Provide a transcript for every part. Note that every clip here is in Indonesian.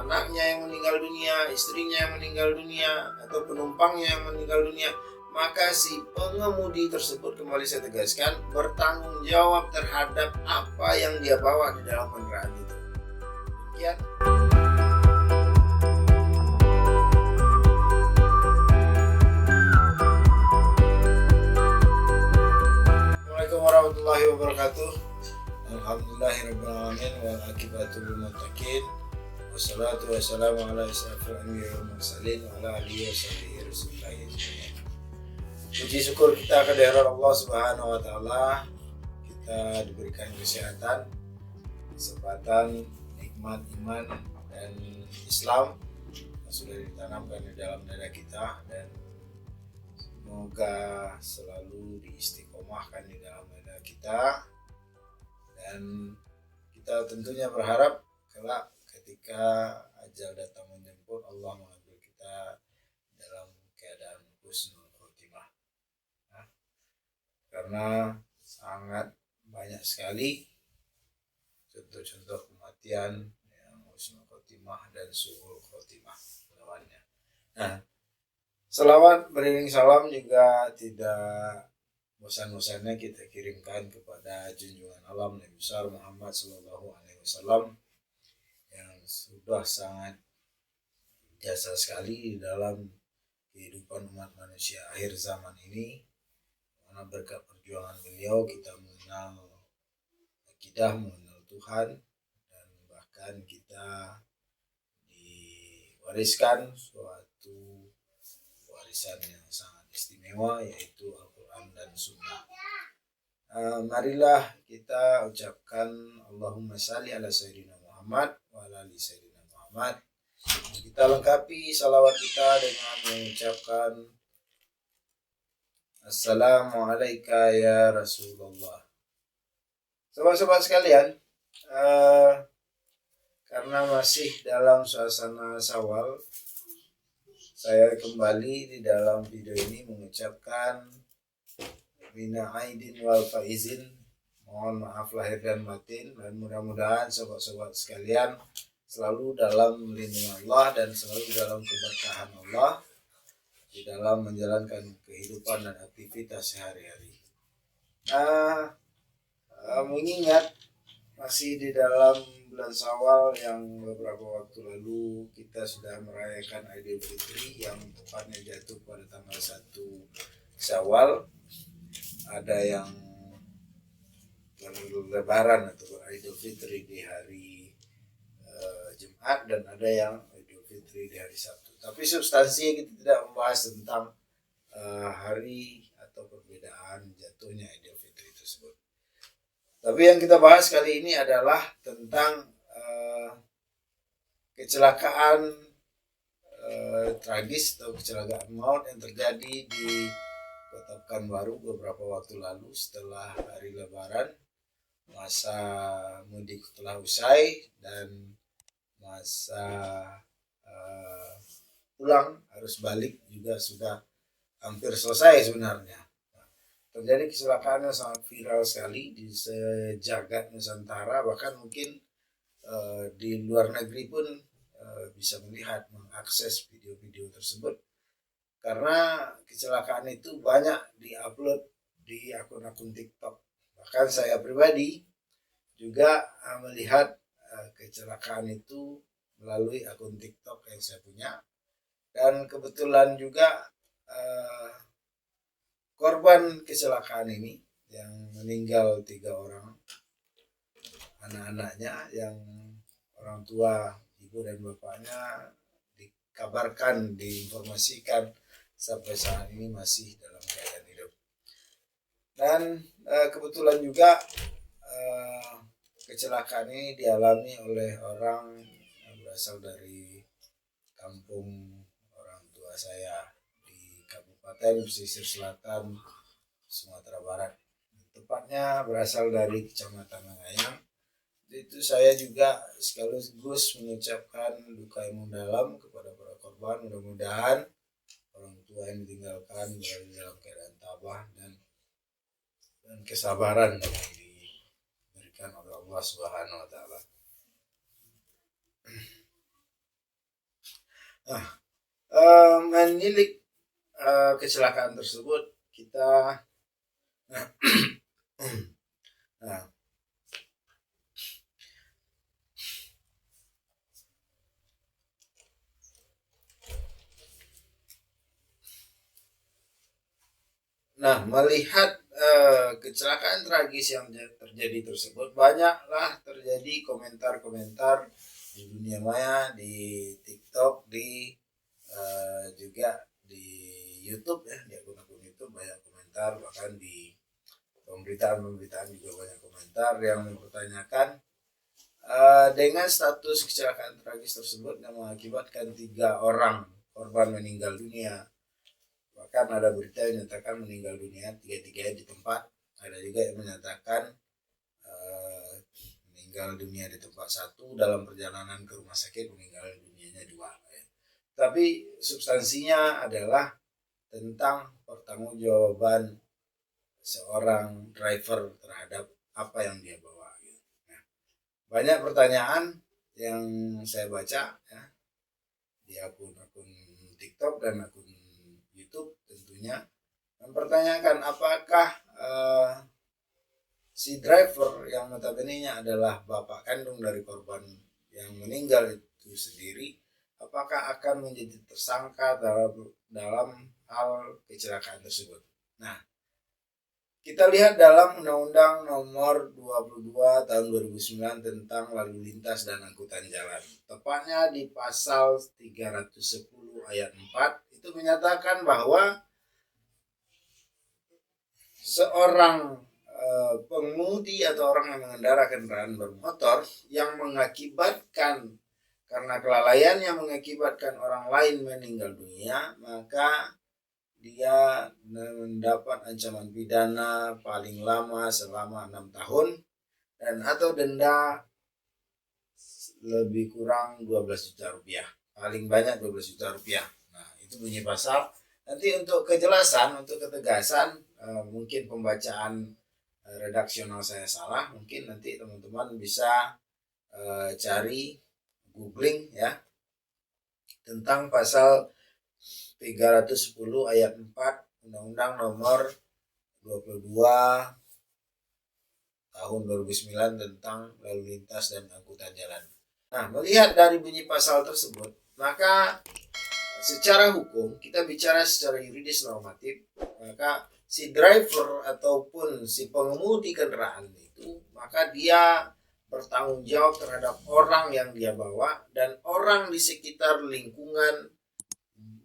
anaknya yang meninggal dunia, istrinya yang meninggal dunia, atau penumpangnya yang meninggal dunia, maka si pengemudi tersebut, kembali saya tegaskan, bertanggung jawab terhadap apa yang dia bawa di dalam kendaraan itu. Demikian. Assalamualaikum warahmatullahi wabarakatuh. Alhamdulillahirrahmanirrahim. Wal akibatu lil muttaqin. Wassalatu wassalamu ala asyrafil anbiya'i wal mursalin wa ala alihi washabihi rasulillahi ajma'in. Puji syukur kita kehadirat Allah Subhanahu wa taala. Kita diberikan kesehatan, kesempatan, nikmat iman dan Islam yang sudah ditanamkan di dalam dada kita, dan semoga selalu diistiqomahkan di dalam dada kita. Dan kita tentunya berharap kelak ketika ajal datang menjemput, Allah mengambil kita dalam keadaan husnul khotimah. Karena sangat banyak sekali contoh-contoh kematian yang husnul khotimah dan su'ul khotimah lawannya. Nah, selawat beriring salam juga tidak bosan-bosannya kita kirimkan kepada junjungan alam Nabi besar Muhammad SAW yang sudah sangat jasa sekali di dalam kehidupan umat manusia akhir zaman ini. Karena berkat perjuangan beliau kita mengenal akidah, mengenal Tuhan, dan bahkan kita diwariskan suatu warisan yang sangat istimewa, yaitu Al-Quran dan Sunnah. Marilah kita ucapkan Allahumma salli ala Sayyidina Muhammad wa ala ali Sayyidina Muhammad. Kita lengkapi salawat kita dengan mengucapkan Assalamualaikum ya Rasulullah. Sobat-sobat sekalian, karena masih dalam suasana Syawal, saya kembali di dalam video ini mengucapkan Mina aidin wal faizin, mohon maaf lahir dan batin, dan mudah-mudahan sobat-sobat sekalian selalu dalam lindungan Allah dan selalu dalam keberkahan Allah di dalam menjalankan kehidupan dan aktivitas sehari-hari. Mengingat masih di dalam bulan Syawal yang beberapa waktu lalu kita sudah merayakan Idul Fitri yang tepatnya jatuh pada tanggal 1 Syawal. Ada yang berlebaran atau Idul Fitri di hari Jumat, dan ada yang Idul Fitri di hari Sabtu. Tapi substansinya kita tidak membahas tentang hari atau perbedaan jatuhnya Idul Fitri tersebut. Tapi yang kita bahas kali ini adalah tentang kecelakaan tragis atau kecelakaan maut yang terjadi di Kota Pekanbaru beberapa waktu lalu setelah hari Lebaran. Masa mudik telah usai dan masa pulang harus balik juga sudah hampir selesai sebenarnya. Terjadi kecelakaan yang sangat viral sekali di sejagat Nusantara, bahkan mungkin di luar negeri pun bisa melihat, mengakses video-video tersebut, karena kecelakaan itu banyak diupload di akun-akun TikTok. Bahkan saya pribadi juga melihat kecelakaan itu melalui akun TikTok yang saya punya, dan kebetulan juga korban kecelakaan ini yang meninggal 3 orang, anak-anaknya yang orang tua, ibu dan bapaknya dikabarkan, diinformasikan sampai saat ini masih dalam keadaan hidup. Dan kebetulan juga kecelakaan ini dialami oleh orang yang berasal dari kampung orang tua saya di Kabupaten Pesisir Selatan, Sumatera Barat. Tepatnya berasal dari Kecamatan Nangayang. Itu saya juga sekaligus mengucapkan duka yang mendalam kepada para korban. Mudah-mudahan orang tua yang ditinggalkan berada dalam keadaan tabah dan kesabaran yang diberikan oleh Allah Subhanahu wa taala. Nah, menilik kecelakaan tersebut kita nah, melihat kecelakaan tragis yang terjadi tersebut, banyaklah terjadi komentar-komentar di dunia maya, di TikTok, di juga di YouTube ya, di akun-akun YouTube banyak komentar, bahkan di pemberitaan-pemberitaan juga banyak komentar yang mempertanyakan dengan status kecelakaan tragis tersebut yang mengakibatkan 3 orang korban meninggal dunia. Bahkan ada berita yang menyatakan meninggal dunia 3-3 di tempat, ada juga yang menyatakan meninggal dunia di tempat 1, dalam perjalanan ke rumah sakit meninggal dunianya 2. Tapi substansinya adalah tentang pertanggungjawaban seorang driver terhadap apa yang dia bawa. Nah, banyak pertanyaan yang saya baca ya, di akun-akun TikTok dan akun YouTube tentunya mempertanyakan apakah si driver yang notabene-nya adalah bapak kandung dari korban yang meninggal itu sendiri, apakah akan menjadi tersangka dalam hal kecelakaan tersebut. Nah, kita lihat dalam Undang-Undang Nomor 22 Tahun 2009 tentang Lalu Lintas dan Angkutan Jalan. Tepatnya di pasal 310 ayat 4 itu menyatakan bahwa seorang pengemudi atau orang yang mengendarai kendaraan bermotor yang mengakibatkan karena kelalaiannya mengakibatkan orang lain meninggal dunia, maka dia mendapat ancaman pidana paling lama selama 6 tahun dan atau denda lebih kurang 12 juta rupiah, paling banyak 12 juta rupiah. Nah, itu bunyi pasal. Nanti untuk kejelasan, untuk ketegasan, mungkin pembacaan redaksional saya salah, mungkin nanti teman-teman bisa cari googling ya tentang pasal 310 ayat 4 Undang-Undang Nomor 22 Tahun 2009 tentang Lalu Lintas dan Angkutan Jalan. Nah, melihat dari bunyi pasal tersebut, maka secara hukum, kita bicara secara yuridis normatif, maka si driver ataupun si pengemudi kendaraan itu, maka dia bertanggung jawab terhadap orang yang dia bawa dan orang di sekitar lingkungan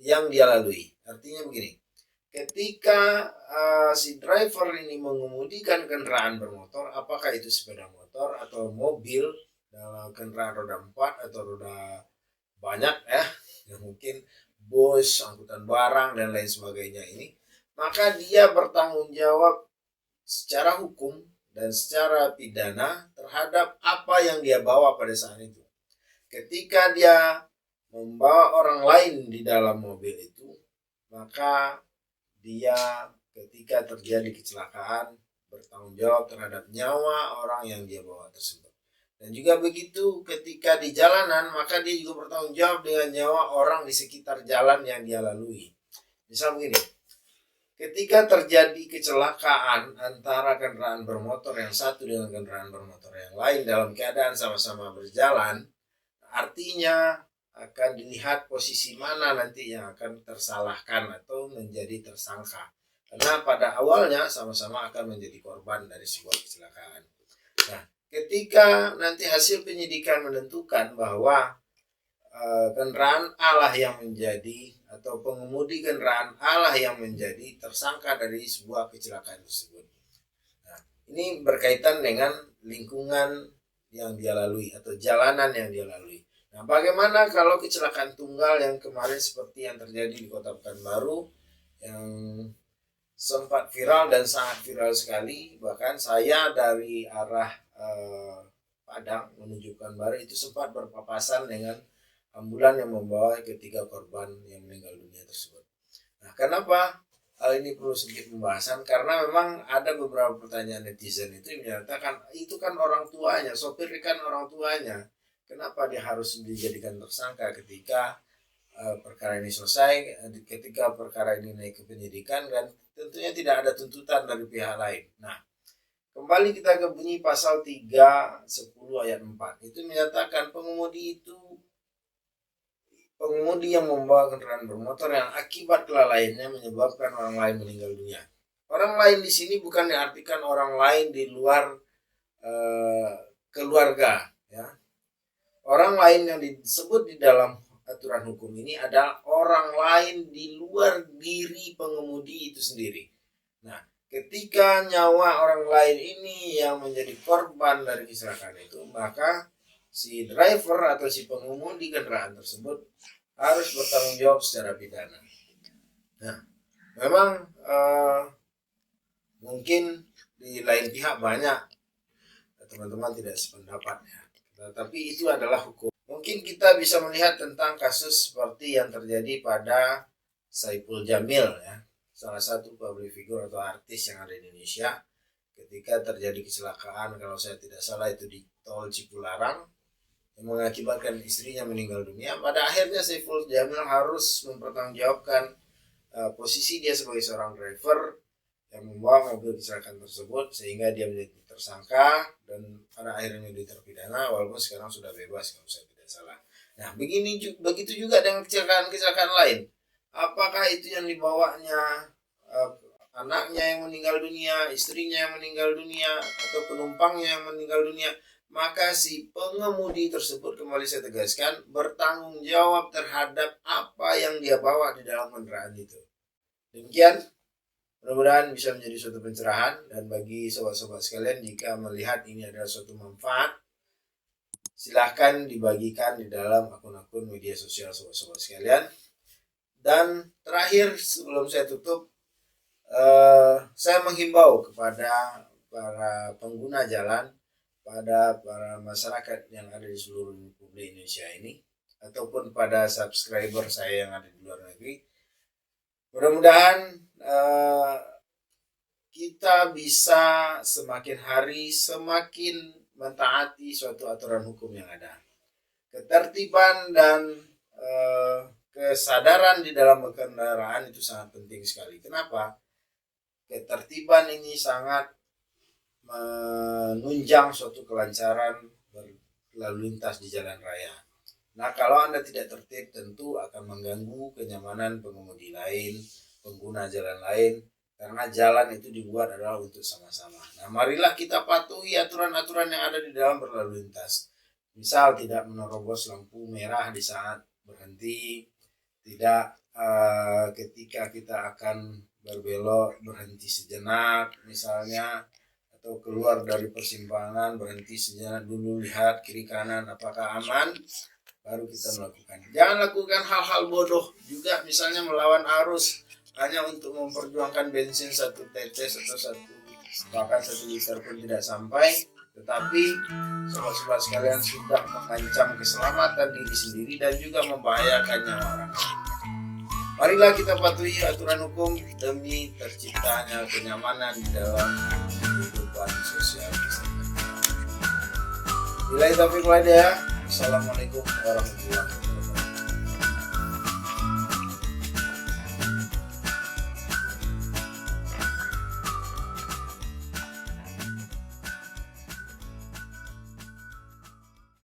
yang dia lalui. Artinya begini, ketika si driver ini mengemudikan kendaraan bermotor, apakah itu sepeda motor atau mobil dalam kendaraan roda 4 atau roda banyak ya, yang mungkin bus, angkutan barang dan lain sebagainya ini, maka dia bertanggung jawab secara hukum dan secara pidana terhadap apa yang dia bawa pada saat itu. Ketika dia membawa orang lain di dalam mobil itu, maka dia ketika terjadi kecelakaan bertanggung jawab terhadap nyawa orang yang dia bawa tersebut. Dan juga begitu ketika di jalanan, maka dia juga bertanggung jawab dengan nyawa orang di sekitar jalan yang dia lalui. Misal begini, ketika terjadi kecelakaan antara kendaraan bermotor yang satu dengan kendaraan bermotor yang lain dalam keadaan sama-sama berjalan, artinya akan dilihat posisi mana nanti yang akan tersalahkan atau menjadi tersangka. Karena pada awalnya sama-sama akan menjadi korban dari sebuah kecelakaan. Nah, ketika nanti hasil penyidikan menentukan bahwa kendaraan A lah yang menjadi atau pengemudi kendaraan A lah yang menjadi tersangka dari sebuah kecelakaan tersebut. Nah, ini berkaitan dengan lingkungan yang dia lalui atau jalanan yang dia lalui. Nah, bagaimana kalau kecelakaan tunggal yang kemarin seperti yang terjadi di Kota Pekanbaru yang sempat viral dan sangat viral sekali, bahkan saya dari arah Padang menuju Pekanbaru itu sempat berpapasan dengan ambulan yang membawa ketiga korban yang meninggal dunia tersebut. Nah, kenapa hal ini perlu sedikit pembahasan? Karena memang ada beberapa pertanyaan netizen itu yang menyatakan itu kan orang tuanya, sopir kan orang tuanya. Kenapa dia harus dijadikan tersangka ketika perkara ini selesai, ketika perkara ini naik ke penyidikan, dan tentunya tidak ada tuntutan dari pihak lain. Nah, kembali kita ke bunyi pasal 310 ayat 4. Itu menyatakan pengemudi yang membawa kendaraan bermotor yang akibat kelalaiannya menyebabkan orang lain meninggal dunia. Orang lain di sini bukan diartikan orang lain di luar keluarga, ya. Orang lain yang disebut di dalam aturan hukum ini adalah orang lain di luar diri pengemudi itu sendiri. Nah, ketika nyawa orang lain ini yang menjadi korban dari kecelakaan itu, maka si driver atau si pengemudi kendaraan tersebut harus bertanggung jawab secara pidana. Nah, memang mungkin di lain pihak banyak teman-teman tidak sependapat, ya. Tapi itu adalah hukum. Mungkin kita bisa melihat tentang kasus seperti yang terjadi pada Saipul Jamil, ya, salah satu public figure atau artis yang ada di Indonesia. Ketika terjadi kecelakaan, kalau saya tidak salah itu di tol Cipularang, yang mengakibatkan istrinya meninggal dunia. Pada akhirnya Saipul Jamil harus mempertanggungjawabkan posisi dia sebagai seorang driver yang membawa mobil kecelakaan tersebut, sehingga dia menjadi tersangka dan pada akhirnya dia terpidana, walaupun sekarang sudah bebas kalau saya tidak salah. Nah, begitu juga dengan kecelakaan lain. Apakah itu yang dibawanya anaknya yang meninggal dunia, istrinya yang meninggal dunia, atau penumpangnya yang meninggal dunia, maka si pengemudi tersebut, kembali saya tegaskan, bertanggung jawab terhadap apa yang dia bawa di dalam kendaraan itu. Demikian, mudah-mudahan bisa menjadi suatu pencerahan, dan bagi sobat-sobat sekalian, jika melihat ini adalah suatu manfaat, silahkan dibagikan di dalam akun-akun media sosial sobat-sobat sekalian. Dan terakhir, sebelum saya tutup, saya menghimbau kepada para pengguna jalan, pada para masyarakat yang ada di seluruh Republik Indonesia ini, ataupun pada subscriber saya yang ada di luar negeri, mudah-mudahan kita bisa semakin hari semakin mentaati suatu aturan hukum yang ada. Ketertiban dan kesadaran di dalam berkendaraan itu sangat penting sekali. Kenapa? Ketertiban ini sangat menunjang suatu kelancaran berlalu lintas di jalan raya. Nah, kalau Anda tidak tertib, tentu akan mengganggu kenyamanan pengemudi lain, pengguna jalan lain, karena jalan itu dibuat adalah untuk sama-sama. Nah, marilah kita patuhi aturan-aturan yang ada di dalam berlalu lintas. Misal, tidak menerobos lampu merah di saat berhenti, tidak ketika kita akan berbelok berhenti sejenak misalnya, atau keluar dari persimpangan berhenti sejenak dulu, lihat kiri kanan apakah aman, baru kita melakukan. Jangan lakukan hal-hal bodoh juga, misalnya melawan arus hanya untuk memperjuangkan bensin 1 tetes atau bahkan 1 liter pun tidak sampai, tetapi sobat-sobat sekalian sudah mengancam keselamatan diri sendiri dan juga membahayakan nyawa orang lain. Marilah kita patuhi aturan hukum demi terciptanya kenyamanan di dalam kehidupan sosial kita. Bila taufiq wal hidayah. Assalamualaikum warahmatullahi wabarakatuh.